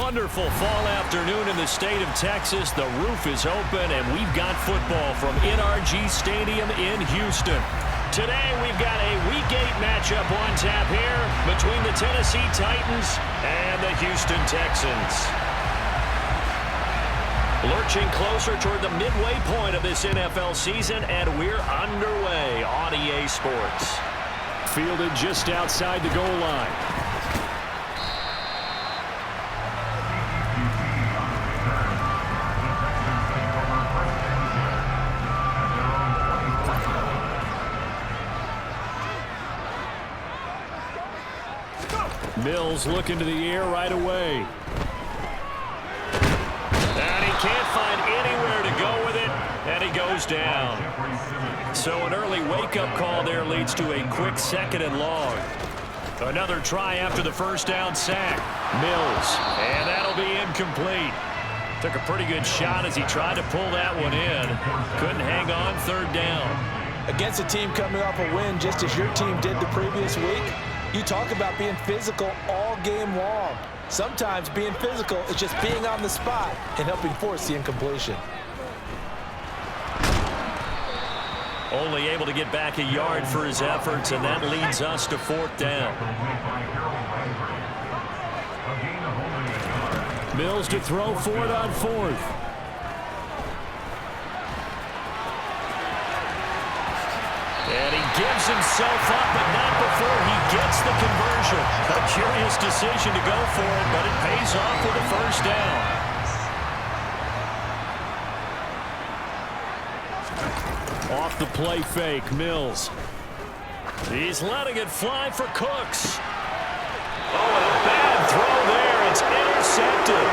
wonderful fall afternoon in the state of Texas. The roof is open, and we've got football from NRG Stadium in Houston. Today, we've got a Week 8 matchup on tap here between the Tennessee Titans and the Houston Texans. Lurching closer toward the midway point of this NFL season, and we're underway on EA Sports. Fielded just outside the goal line. Mills looking to the air right away. And he can't find anywhere to go with it, and he goes down. So an early wake-up call there leads to a quick 2nd and long. Another try after the first down sack. Mills, and that'll be incomplete. Took a pretty good shot as he tried to pull that one in. Couldn't hang on 3rd down. Against a team coming off a win just as your team did the previous week, you talk about being physical all game long. Sometimes being physical is just being on the spot and helping force the incompletion. Only able to get back a yard for his efforts, and that leads us to 4th down. Mills to throw for it on 4th. And he gives himself up, but not before he gets the conversion. A curious decision to go for it, but it pays off with a 1st down. Off the play fake, Mills. He's letting it fly for Cooks. Oh, and a bad throw there. It's intercepted.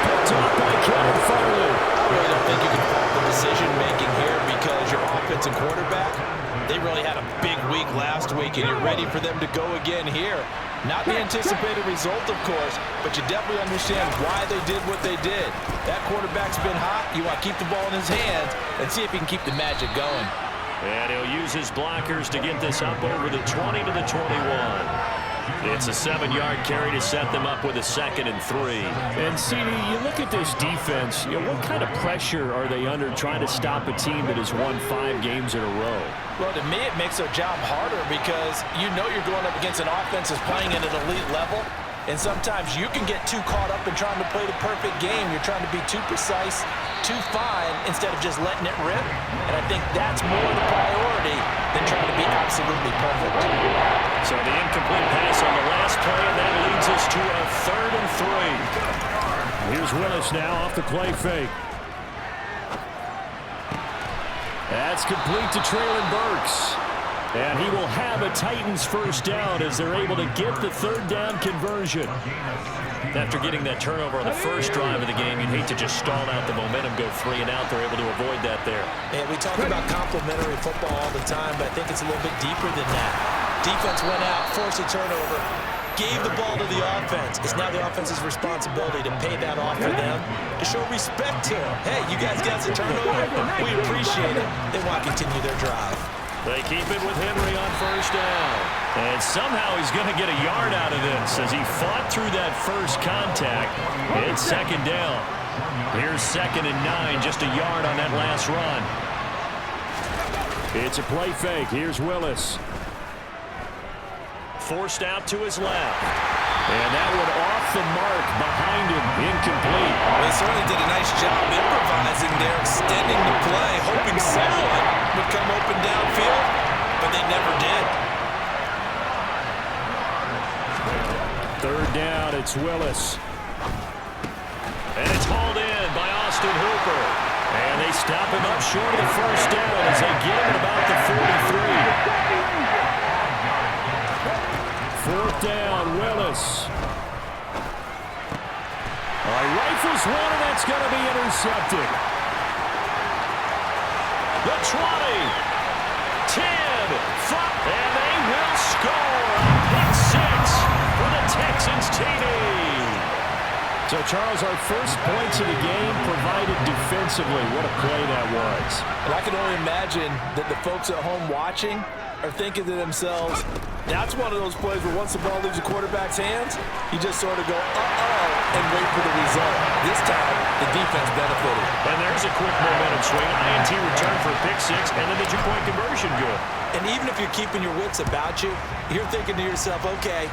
Picked off by Kevin Farley. I really don't think you can fault the decision-making here because your offense and quarterback, they really had a big week last week, and you're ready for them to go again here. Not the anticipated result, of course, but you definitely understand why they did what they did. That quarterback's been hot. You want to keep the ball in his hands and see if he can keep the magic going. And he'll use his blockers to get this up over the 20 to the 21. It's a 7-yard carry to set them up with a 2nd and 3. And, CD, you look at this defense, what kind of pressure are they under trying to stop a team that has won 5 games in a row? Well, to me, it makes their job harder because you know you're going up against an offense that's playing at an elite level, and sometimes you can get too caught up in trying to play the perfect game. You're trying to be too precise, too fine, instead of just letting it rip, and I think that's more the priority than trying to be absolutely perfect. So the incomplete pass on the last play, and that leads us to a 3rd and 3. Here's Willis now off the play fake. That's complete to Traylon Burks. And he will have a Titans 1st down as they're able to get the 3rd down conversion. After getting that turnover on the first drive of the game, you'd hate to just stall out the momentum, go 3 and out. They're able to avoid that there. And we talk about complementary football all the time, but I think it's a little bit deeper than that. Defense went out, forced a turnover, gave the ball to the offense. It's now the offense's responsibility to pay that off for them, to show respect to them. Hey, you guys got the turnover. We appreciate it. They want to continue their drive. They keep it with Henry on 1st down. And somehow he's going to get a yard out of this as he fought through that first contact. It's 2nd down. Here's 2nd and 9, just a yard on that last run. It's a play fake. Here's Willis. Forced out to his left. And that one off the mark behind him. Incomplete. They certainly did a nice job improvising there, extending the play, hoping someone would come open downfield, but they never did. 3rd down, it's Willis. And it's hauled in by Austin Hooper. And they stop him up short of the 1st down as they get him at about the 43. 4th down, Willis. Rifles one, and that's going to be intercepted. The 20, 10, 5, and they will score. Pick 6 for the Texans TD. So, Charles, our first points of the game provided defensively. What a play that was. And I can only imagine that the folks at home watching are thinking to themselves, that's one of those plays where once the ball leaves the quarterback's hands, you just sort of go, uh-oh. and wait for the result. This time, the defense benefited. And there's a quick momentum swing. INT return for a pick six, and then the two-point conversion good. And even if you're keeping your wits about you, you're thinking to yourself, okay,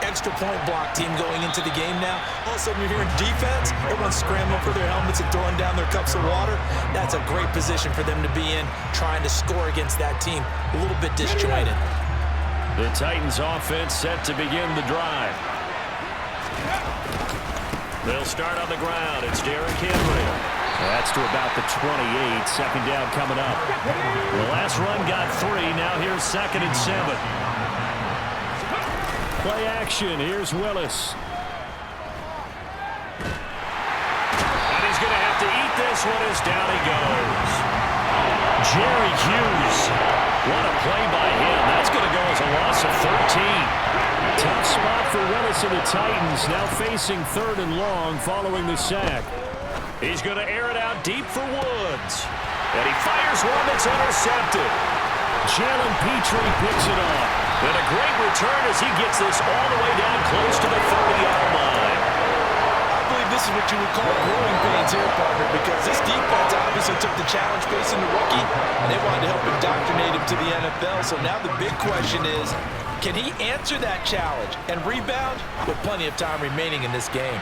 extra point block team going into the game now. All of a sudden you're hearing defense. Everyone's scrambling for their helmets and throwing down their cups of water. That's a great position for them to be in, trying to score against that team. A little bit disjointed. The Titans offense set to begin the drive. They'll start on the ground. It's Derrick Henry. That's to about the 28. Second down coming up. The last run got 3. Now here's 2nd and 7. Play action. Here's Willis. And he's going to have to eat this one as down he goes. Jerry Hughes. What a play by him. That's going to go as a loss of 13. Tough spot for Willis and the Titans. Now facing 3rd and long following the sack. He's going to air it out deep for Woods. And he fires one that's intercepted. Jalen Petrie picks it off. And a great return as he gets this all the way down close to the 30-yard line. I believe this is what you would call growing pains here, partner, because this defense obviously took the challenge facing the rookie, and they wanted to help indoctrinate him to the NFL. So now the big question is, can he answer that challenge and rebound with plenty of time remaining in this game?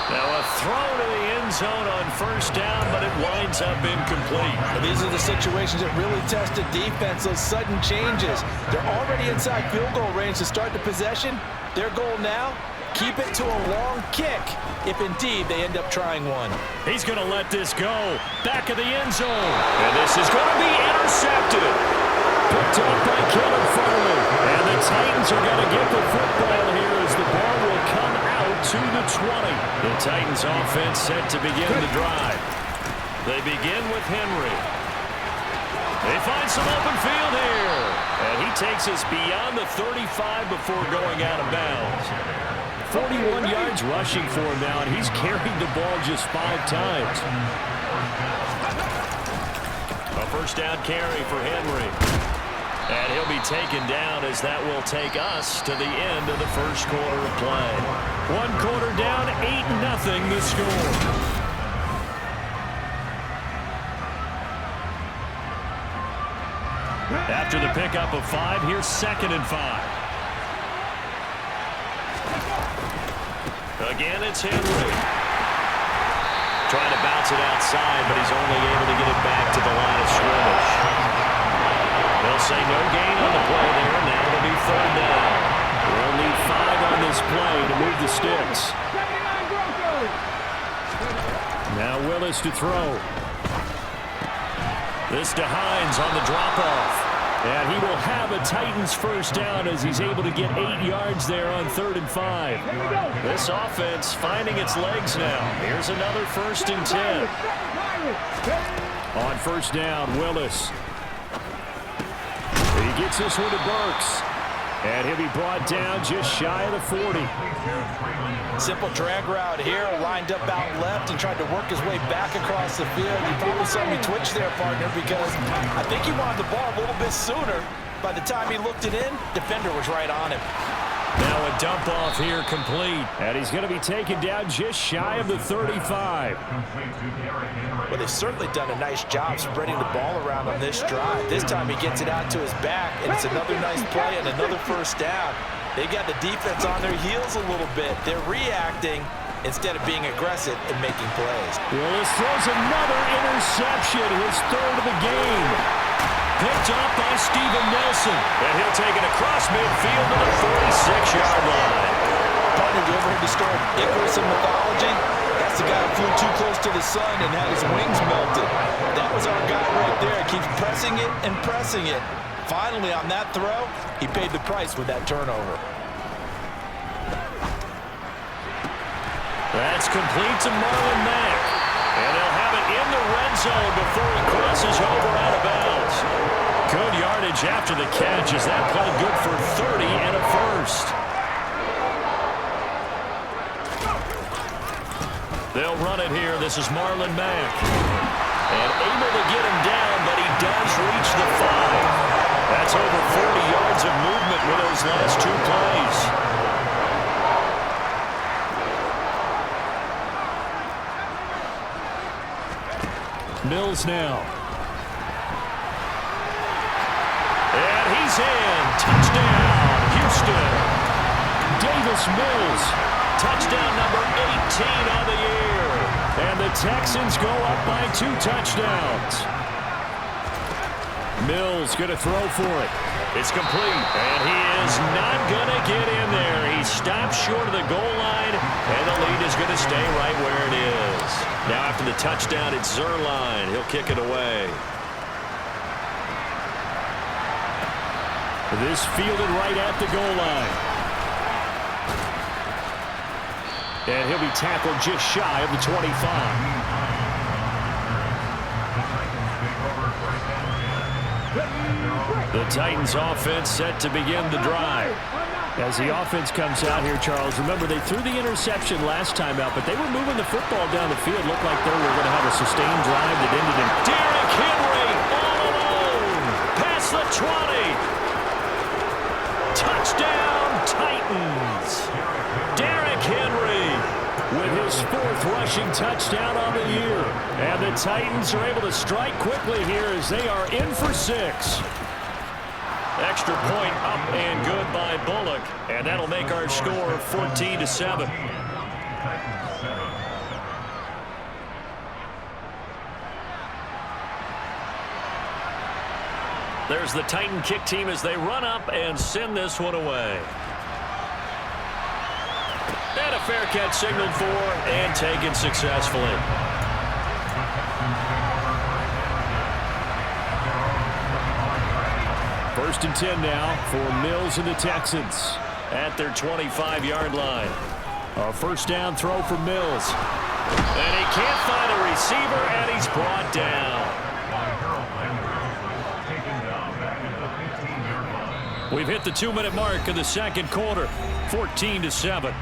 Now a throw to the end zone on 1st down, but it winds up incomplete. And these are the situations that really test the defense, those sudden changes. They're already inside field goal range to start the possession. Their goal now, keep it to a long kick, if indeed they end up trying one. He's going to let this go. Back of the end zone. And this is going to be intercepted. Picked up by Kevin Farley. And the Titans are going to get the football here as the ball will come out to the 20. The Titans offense set to begin the drive. They begin with Henry. They find some open field here. And he takes us beyond the 35 before going out of bounds. 41 yards rushing for him now, and he's carried the ball just 5 times. A 1st down carry for Henry. And he'll be taken down as that will take us to the end of the 1st quarter of play. 1 quarter down, 8-0 the score. After the pickup of 5, here's 2nd and 5. Again, it's Henry. Trying to bounce it outside, but he's only able to get it back to the line of scrimmage. They'll say no gain on the play there, and now it'll be 3rd down. We'll need 5 on this play to move the sticks. Now Willis to throw. This to Hines on the drop-off. And he will have a Titans 1st down as he's able to get 8 yards there on 3rd and 5. This offense finding its legs now. Here's another 1st and 10. On 1st down, Willis. He gets this one to Burks. And he'll be brought down just shy of the 40. Simple drag route here, lined up out left and tried to work his way back across the field. You probably saw me twitch there, partner, because I think he wanted the ball a little bit sooner. By the time he looked it in, defender was right on him. Now a dump off here complete. And he's going to be taken down just shy of the 35. Well, they've certainly done a nice job spreading the ball around on this drive. This time he gets it out to his back, and it's another nice play and another 1st down. They got the defense on their heels a little bit. They're reacting instead of being aggressive and making plays. Willis throws another interception, his 3rd of the game. Picked up by Steven Nelson. And he'll take it across midfield to the 46-yard line. Partner, you ever heard the story of Icarus in mythology? That's the guy who flew too close to the sun and had his wings melted. That was our guy right there. He keeps pressing it and pressing it. Finally, on that throw, he paid the price with that turnover. That's complete to Marlon Mack. And they'll have it in the red zone before he crosses over out of bounds. Good yardage after the catch as that play good for 30 and a 1st. They'll run it here. This is Marlon Mack. And able to get him down, but he does reach the 5. That's over 40 yards of movement with those last 2 plays. Mills now. And he's in. Touchdown, Houston. Davis Mills. Touchdown number 18 on the year. And the Texans go up by 2 touchdowns. Mills going to throw for it. It's complete, and he is not going to get in there. He stops short of the goal line, and the lead is going to stay right where it is. Now after the touchdown, it's Zerline. He'll kick it away. This fielded right at the goal line. And he'll be tackled just shy of the 25. The Titans offense set to begin the drive. As the offense comes out here, Charles, remember they threw the interception last time out, but they were moving the football down the field. Looked like they were going to have a sustained drive that ended in Derrick Henry all alone. Past the 20. Touchdown, Titans. Derrick Henry with his 4th rushing touchdown on the year. And the Titans are able to strike quickly here as they are in for 6. Extra point up and good by Bullock. And that'll make our score 14-7. There's the Titan kick team as they run up and send this one away. And a fair catch signaled for and taken successfully. First and 10 now for Mills and the Texans at their 25-yard line. A first down throw for Mills. And he can't find a receiver, and he's brought down. We've hit the 2-minute mark of the second quarter, 14-7.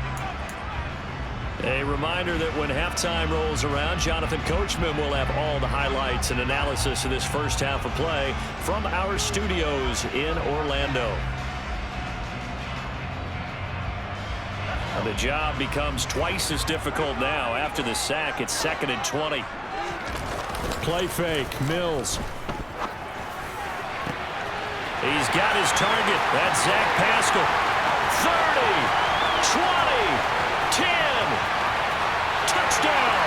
A reminder that when halftime rolls around, Jonathan Coachman will have all the highlights and analysis of this first half of play from our studios in Orlando. And the job becomes twice as difficult now. After the sack, it's 2nd and 20. Play fake, Mills. He's got his target. That's Zach Pascal. 30, 20, 10. Touchdown.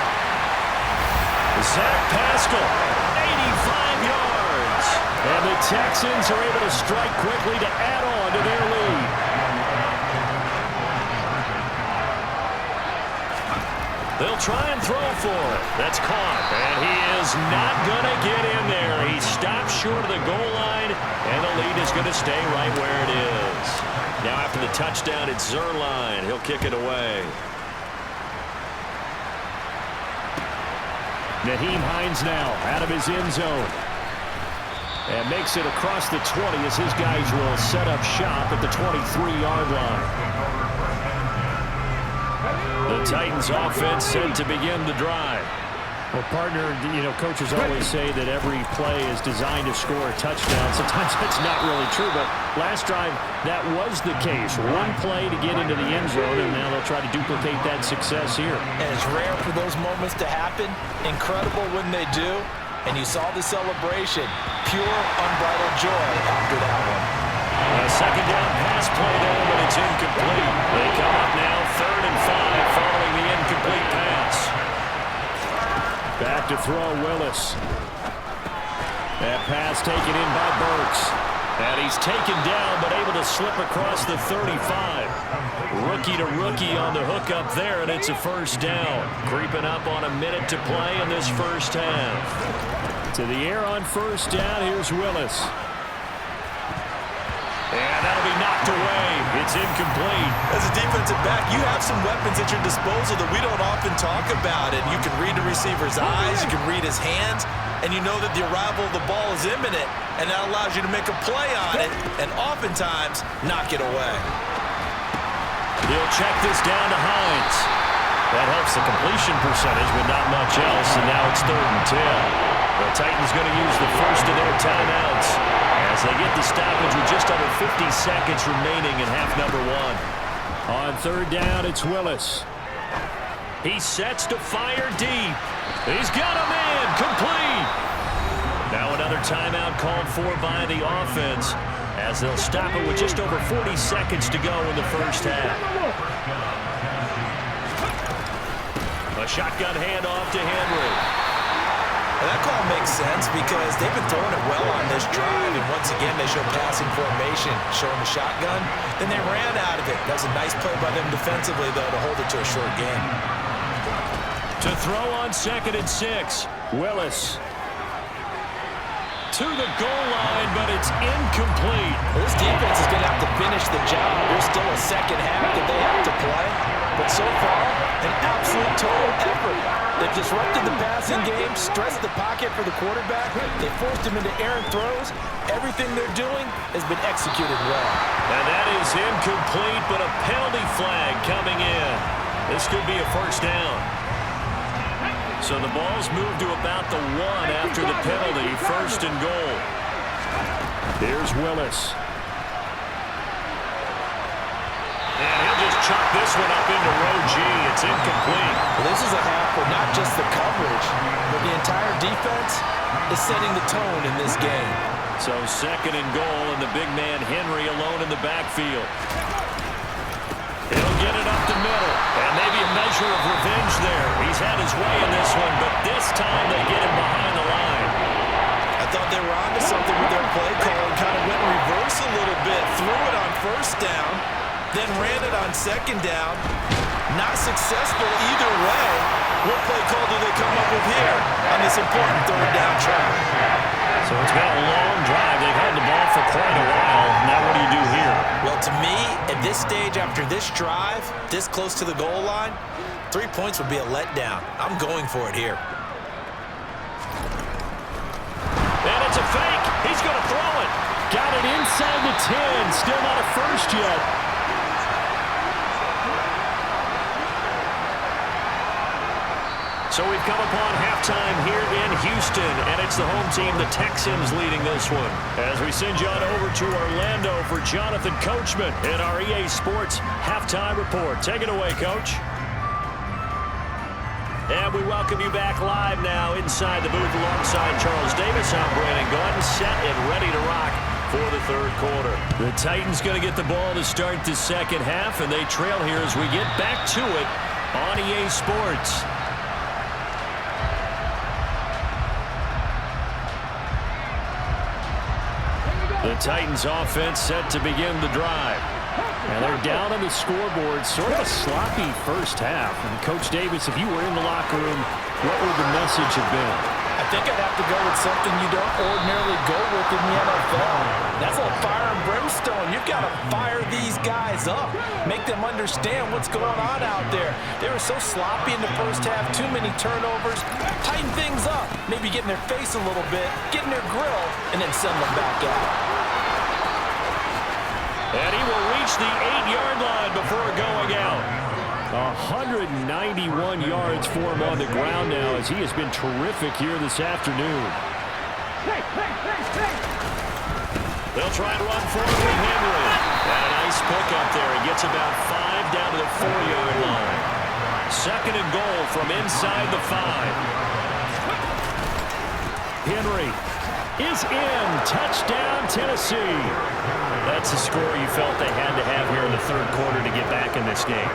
Zach Pascal, 85 yards. And the Texans are able to strike quickly to add on to their lead. They'll try and throw for it. That's caught, and he is not going to get in there. He stops short of the goal line, and the lead is going to stay right where it is. Now after the touchdown, it's Zerline. He'll kick it away. Nyheim Hines now out of his end zone. And makes it across the 20 as his guys will set up shop at the 23-yard line. The Titans offense set to begin the drive. Well, partner, you know, coaches always say that every play is designed to score a touchdown. Sometimes that's not really true, but last drive, that was the case. One play to get into the end zone, and now they'll try to duplicate that success here. And it's rare for those moments to happen. Incredible when they do. And you saw the celebration. Pure, unbridled joy after that one. A second down pass play there, but it's incomplete. They come up now 3rd and 5 following the incomplete pass. Back to throw, Willis. That pass taken in by Burks. And he's taken down, but able to slip across the 35. Rookie to rookie on the hook up there, and it's a first down. Creeping up on a minute to play in this first half. To the air on first down, here's Willis. And that'll be knocked away. It's incomplete. As a defensive back, you have some weapons at your disposal that we don't often talk about. And you can read the receiver's eyes, you can read his hands, and you know that the arrival of the ball is imminent, and that allows you to make a play on it and oftentimes knock it away. He'll check this down to Hines. That helps the completion percentage, but not much else, and now it's 3rd and 10. The Titans going to use the first of their timeouts as they get the stoppage with just under 50 seconds remaining in half number 1. On 3rd down, it's Willis. He sets to fire deep. He's got him in. Complete. Now another timeout called for by the offense as they'll stop it with just over 40 seconds to go in the first half. A shotgun handoff to Henry. Well, that call makes sense because they've been throwing it well on this drive, and once again they show passing formation, showing the shotgun. Then they ran out of it. That was a nice play by them defensively, though, to hold it to a short game. To throw on 2nd and 6, Willis. To the goal line, but it's incomplete. Well, this defense is going to have to finish the job. There's still a second half that they have to play. But so far, an absolute total effort. They've disrupted the passing game, stressed the pocket for the quarterback. They forced him into errant throws. Everything they're doing has been executed well. And that is incomplete, but a penalty flag coming in. This could be a first down. So the ball's moved to about the 1 after the penalty. 1st and goal. Here's Willis. And he'll just chuck this one up into row G. It's incomplete. Well, this is a half where not just the coverage, but the entire defense is setting the tone in this game. So 2nd and goal, and the big man Henry alone in the backfield. He'll get it up the middle, and maybe a measure of revenge there. He's had his way in this one, but this time they get him behind the line. I thought they were onto something with their play call and kind of went reverse a little bit. Threw it on 1st down, then ran it on 2nd down. Not successful either way. What play call do they come up with here on this important 3rd down try? So it's been a long drive. They've had the ball for quite a while. Now what do you do here? Well, to me, at this stage after this drive, this close to the goal line, 3 points would be a letdown. I'm going for it here. And it's a fake. He's going to throw it. Got it inside the 10. Still not a first yet. So we've come upon halftime here in Houston, and it's the home team, the Texans, leading this one. As we send you on over to Orlando for Jonathan Coachman in our EA Sports Halftime Report. Take it away, Coach. And we welcome you back live now inside the booth alongside Charles Davis. I'm Brandon Gordon, set and ready to rock for the 3rd quarter. The Titans going to get the ball to start the 2nd half, and they trail here as we get back to it on EA Sports. The Titans offense set to begin the drive. And they're down on the scoreboard. Sort of a sloppy first half. And Coach Davis, if you were in the locker room, what would the message have been? I think I'd have to go with something you don't ordinarily go with in the NFL. That's a fire and brimstone. You've got to fire these guys up. Make them understand what's going on out there. They were so sloppy in the first half. Too many turnovers. Tighten things up. Maybe get in their face a little bit. Get in their grill. And then send them back out. And he will reach the 8-yard line before going out. 191 yards for him on the ground now as he has been terrific here this afternoon. They'll try and run forward with Henry. And a nice pickup there. He gets about 5 down to the 4-yard line. 2nd and goal from inside the 5. Henry is in. Touchdown, Tennessee. That's the score you felt they had to have here in the 3rd quarter to get back in this game.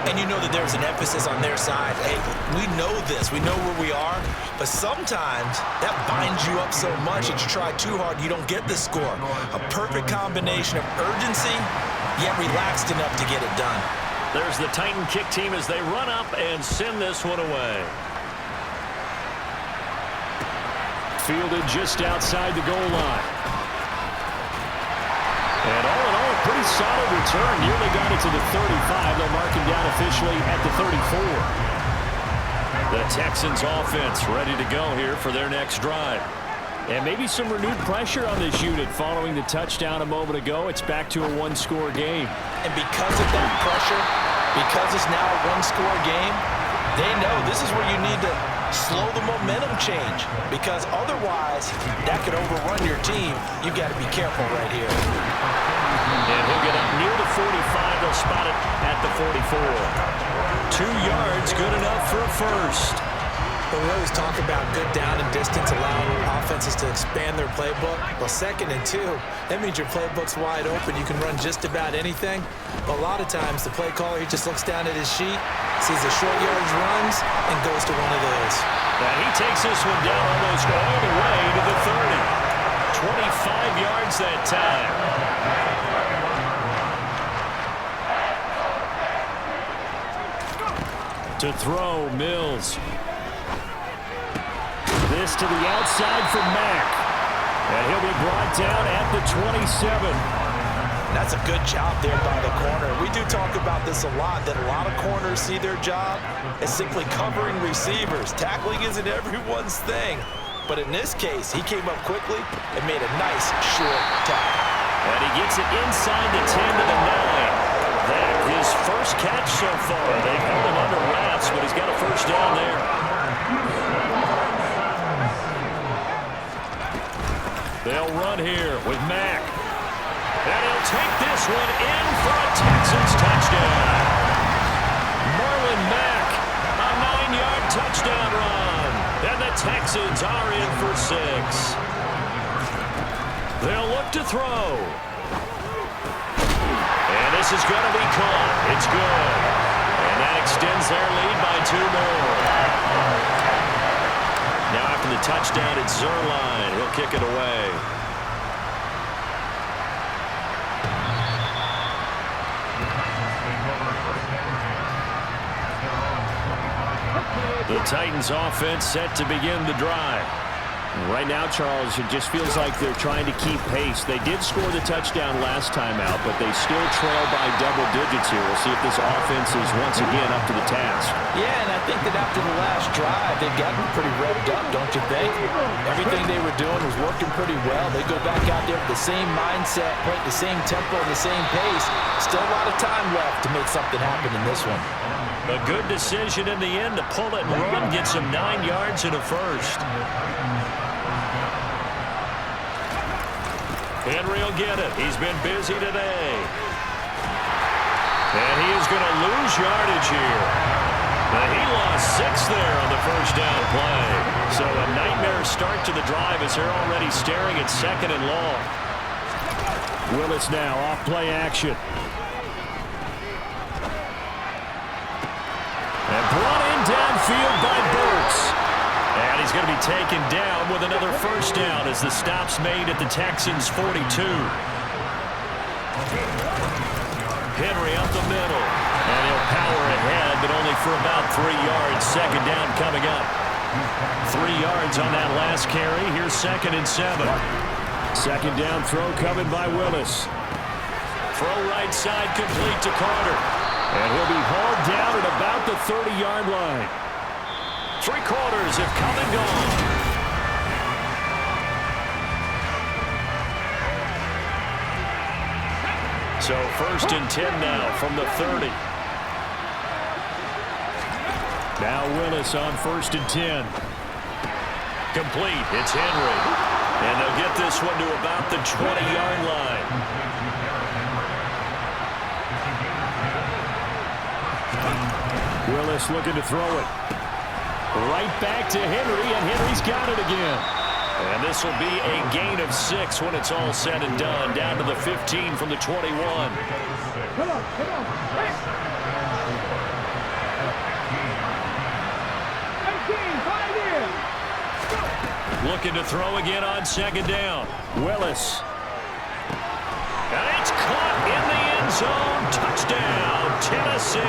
And you know that there's an emphasis on their side. Hey, we know this. We know where we are. But sometimes that binds you up so much that you try too hard, you don't get the score. A perfect combination of urgency, yet relaxed enough to get it done. There's the Titan kick team as they run up and send this one away. Fielded just outside the goal line. And all in all, a pretty solid return. Nearly got it to the 35. They'll mark him down officially at the 34. The Texans offense ready to go here for their next drive. And maybe some renewed pressure on this unit following the touchdown a moment ago. It's back to a 1-score game. And because of that pressure, because it's now a 1-score game, they know this is where you need to slow the momentum change, because otherwise that could overrun your team. You've got to be careful right here. And he'll get up near the 45. They'll spot it at the 44. 2 yards, good enough for a first. But we always talk about good down and distance, allowing offenses to expand their playbook. Well, 2nd and 2, that means your playbook's wide open. You can run just about anything. But a lot of times, the play caller, he just looks down at his sheet, sees the short yardage runs, and goes to one of those. And he takes this one down almost all the way to the 30. 25 yards that time. To throw, Mills. This to the outside for Mack. And he'll be brought down at the 27. That's a good job there by the corner. We do talk about this a lot, that a lot of corners see their job as simply covering receivers. Tackling isn't everyone's thing. But in this case, he came up quickly and made a nice short tackle. And he gets it inside the 10 to the 9. That his first catch so far. They've held him under wraps, but he's got a first down there. They'll run here with Mack. And he'll take this one in for a Texans touchdown. Marlon Mack, a 9-yard touchdown run. And the Texans are in for 6. They'll look to throw. And this is going to be caught. It's good. And that extends their lead by 2 more. Now after the touchdown, it's Zerline. He'll kick it away. The Titans offense set to begin the drive. Right now, Charles, it just feels like they're trying to keep pace. They did score the touchdown last time out, but they still trail by double digits here. We'll see if this offense is once again up to the task. Yeah, and I think that after the last drive, they've gotten pretty revved up, don't you think? Everything they were doing was working pretty well. They go back out there with the same mindset, play at the same tempo, and the same pace. Still a lot of time left to make something happen in this one. A good decision in the end to pull it and run, get some 9 yards and a first. Henry will get it. He's been busy today. And he is going to lose yardage here. Now he lost 6 there on the first down play. So a nightmare start to the drive as they're already staring at 2nd and long. Willis now off play action. And brought in downfield by Burks. And he's going to be taken down with another first down as the stop's made at the Texans' 42. Henry up the middle. And he'll power ahead, but only for about 3 yards. 2nd down coming up. 3 yards on that last carry. Here's 2nd and 7. 2nd down throw coming by Willis. Throw right side complete to Carter. And he'll be hauled down at about the 30-yard line. 3 quarters have come and gone. So 1st and 10 now from the 30. Now Willis on 1st and 10. Complete. It's Henry. And they'll get this one to about the 20-yard line. Willis looking to throw it. Right back to Henry, and Henry's got it again. And this will be a gain of 6 when it's all said and done. Down to the 15 from the 21. Come on. Hey. 18, 5 in. Looking to throw again on 2nd down. Willis. And it's caught in the end zone. Touchdown, Tennessee.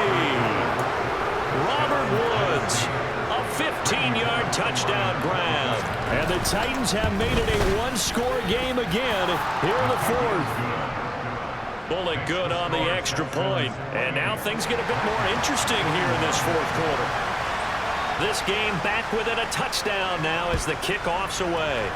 Robert Woods, a 15-yard touchdown grab. And the Titans have made it a one-score game again here in the 4th. Bullet good on the extra point. And now things get a bit more interesting here in this 4th quarter. This game back within a touchdown now as the kickoff's away.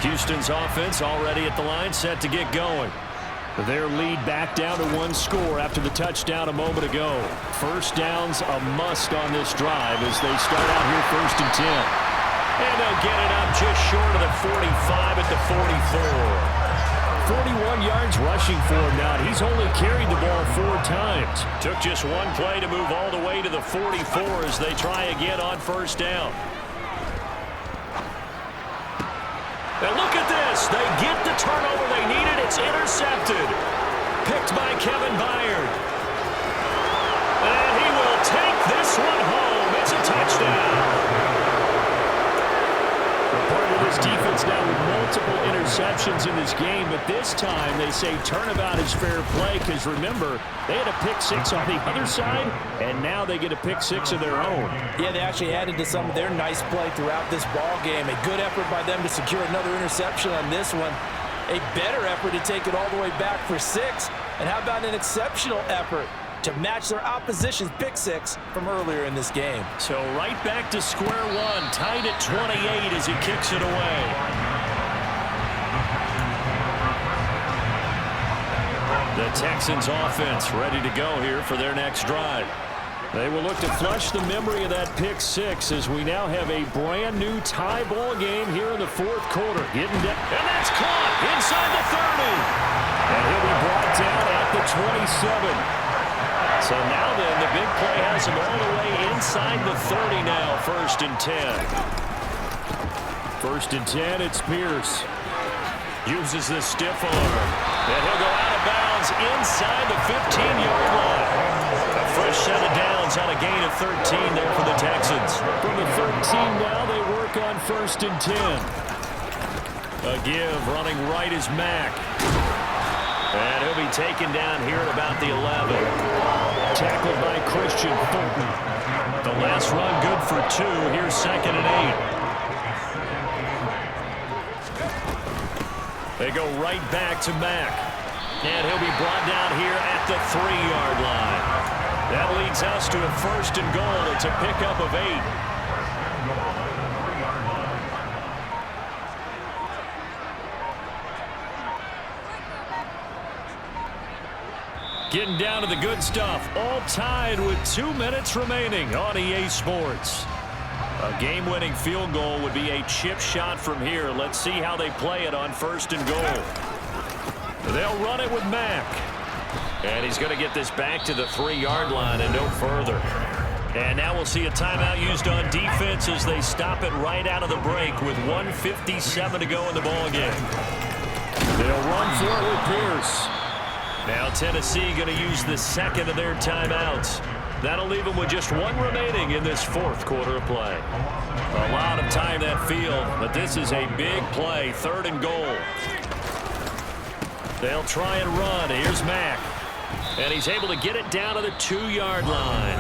Houston's offense already at the line, set to get going. Their lead back down to 1 score after the touchdown a moment ago. First down's a must on this drive as they start out here 1st and 10. And they'll get it up just short of the 45 at the 44. 41 yards rushing for him now. He's only carried the ball 4 times. Took just one play to move all the way to the 44 as they try again on first down. And look at this. They get the turnover they needed. It's intercepted. Picked by Kevin Byard. And he will take this one home. It's a touchdown. Part of this defense now with multiple interceptions in this game, but this time they say turnabout is fair play because, remember, they had a pick 6 on the other side, and now they get a pick 6 of their own. Yeah, they actually added to some of their nice play throughout this ball game. A good effort by them to secure another interception on this one. A better effort to take it all the way back for 6. And how about an exceptional effort to match their opposition's pick 6 from earlier in this game. So right back to square one, tied at 28 as he kicks it away. The Texans offense ready to go here for their next drive. They will look to flush the memory of that pick 6 as we now have a brand new tie ball game here in the 4th quarter. Getting down, and that's caught inside the 30. And he'll be brought down at the 27. So now then, the big play has him all the way inside the 30 now, 1st and 10. 1st and 10, it's Pierce. Uses the stiff arm. And he'll go out of bounds inside the 15-yard line. A fresh set of downs on a gain of 13 there for the Texans. From the 13 now, they work on 1st and 10. A give, running right is Mack. And he'll be taken down here at about the 11. Tackled by Christian Fulton. The last run good for 2. Here's 2nd and 8. They go right back to Mack. And he'll be brought down here at the 3-yard line. That leads us to a 1st and goal. It's a pickup of 8. Getting down to the good stuff. All tied with 2 minutes remaining on EA Sports. A game-winning field goal would be a chip shot from here. Let's see how they play it on 1st and goal. They'll run it with Mack. And he's going to get this back to the 3-yard line and no further. And now we'll see a timeout used on defense as they stop it right out of the break with 1:57 to go in the ballgame. They'll run for it with Pierce. Now Tennessee going to use the 2nd of their timeouts. That'll leave them with just 1 remaining in this 4th quarter of play. A lot of time that field, but this is a big play, 3rd and goal. They'll try and run. Here's Mack. And he's able to get it down to the 2-yard line.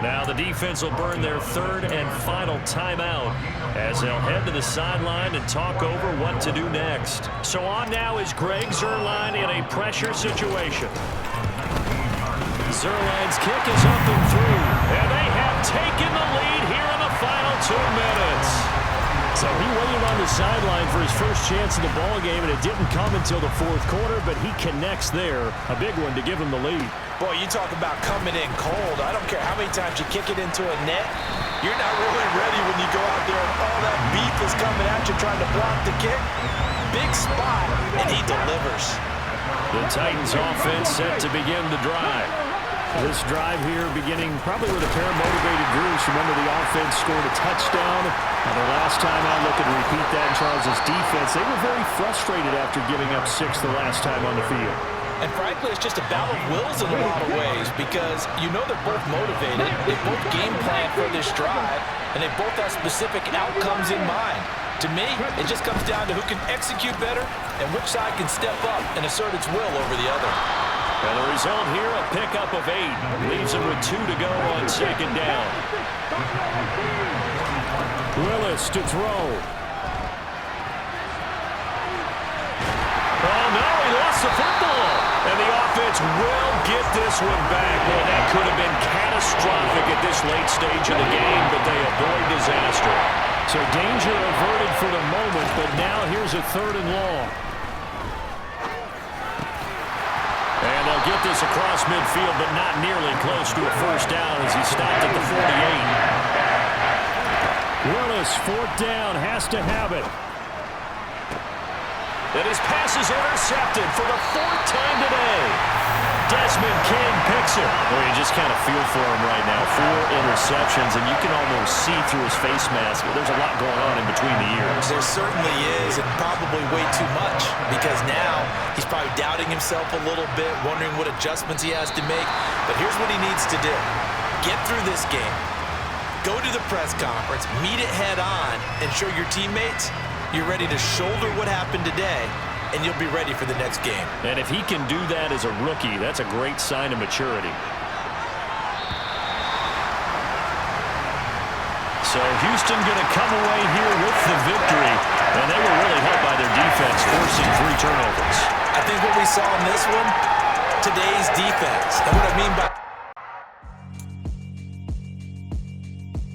Now the defense will burn their 3rd and final timeout as they'll head to the sideline and talk over what to do next. So on now is Greg Zuerlein in a pressure situation. Zuerlein's kick is up and through, and they have taken the lead here in the final 2 minutes. So he waited on the sideline for his first chance in the ballgame, and it didn't come until the 4th quarter, but he connects there. A big one to give him the lead. Boy, you talk about coming in cold. I don't care how many times you kick it into a net. You're not really ready when you go out there and all that beef is coming at you trying to block the kick. Big spot, and he delivers. The Titans offense set to begin the drive. This drive here beginning probably with a pair of motivated groups. Remember, the offense scored a touchdown. And their last time out, looking to repeat that in Charles' defense. They were very frustrated after giving up 6 the last time on the field. And frankly, it's just a battle of wills in a lot of ways because you know they're both motivated. They both game plan for this drive, and they both have specific outcomes in mind. To me, it just comes down to who can execute better and which side can step up and assert its will over the other. And the result here, a pickup of 8. Leaves them with 2 to go on 2nd down. Willis to throw. Oh, no, he lost the football. And the offense will get this one back. Well, that could have been catastrophic at this late stage of the game, but they avoid disaster. So danger averted for the moment, but now here's a 3rd and long. And they'll get this across midfield, but not nearly close to a 1st down as he stopped at the 48. Willis, fourth down, has to have it. And his pass is intercepted for the fourth time today. Desmond King picks it. Well, you just kind of feel for him right now. 4 interceptions, and you can almost see through his face mask. There's a lot going on in between the ears. There certainly is, and probably way too much, because now he's probably doubting himself a little bit, wondering what adjustments he has to make. But here's what he needs to do. Get through this game. Go to the press conference, meet it head on, and show your teammates you're ready to shoulder what happened today, and you'll be ready for the next game. And if he can do that as a rookie, that's a great sign of maturity. So Houston going to come away here with the victory, and they were really helped by their defense, forcing 3 turnovers. I think what we saw in this one, today's defense, and what I mean by...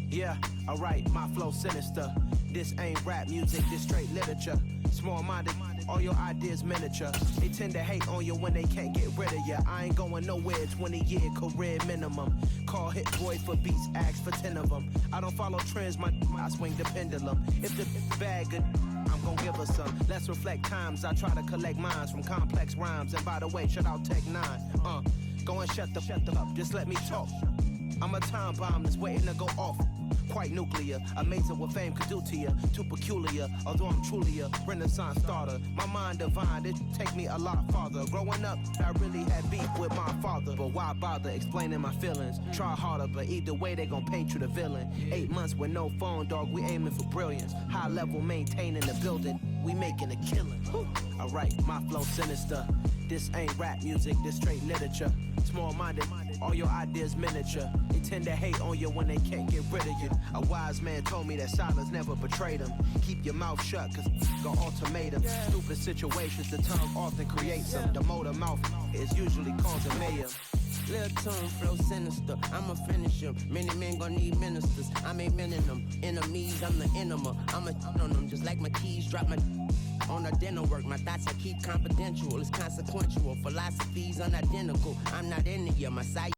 Yeah, alright, my flow sinister. This ain't rap music, this straight literature. Small-minded, all your ideas miniature. They tend to hate on you when they can't get rid of you. I ain't going nowhere, 20-year career minimum. Call Hit Boy for beats, ask for 10 of them. I don't follow trends, I swing the pendulum. If the bag good, I'm gonna give her some. Let's reflect times, I try to collect minds from complex rhymes. And by the way, shout out Tech 9. Go and shut the up, just let me talk. I'm a time bomb that's waiting to go off. Quite nuclear, amazing what fame could do to you. Too peculiar, although I'm truly a renaissance starter. My mind divine, it take me a lot farther. Growing up, I really had beef with my father. But why bother explaining my feelings? Try harder, but either way they gon' paint you the villain. 8 months with no phone, dog, we aiming for brilliance. High level maintaining the building, we making a killing. Alright, my flow sinister. This ain't rap music, this straight literature. Small-minded, all your ideas miniature. They tend to hate on you when they can't get rid of you. A wise man told me that silence never betrayed him. Keep your mouth shut, cause got ultimatum. Stupid situations, the tongue often creates them. The motor mouth is usually causing mayhem. Lil' tune, flow sinister, I'ma finish him. Many men gon' need ministers, I'm a men in them. Enemies, I'm the enema. I'ma on them, just like my keys, drop my on the dinner work. My thoughts I keep confidential, it's consequential. Philosophies unidentical, I'm not into you, my side.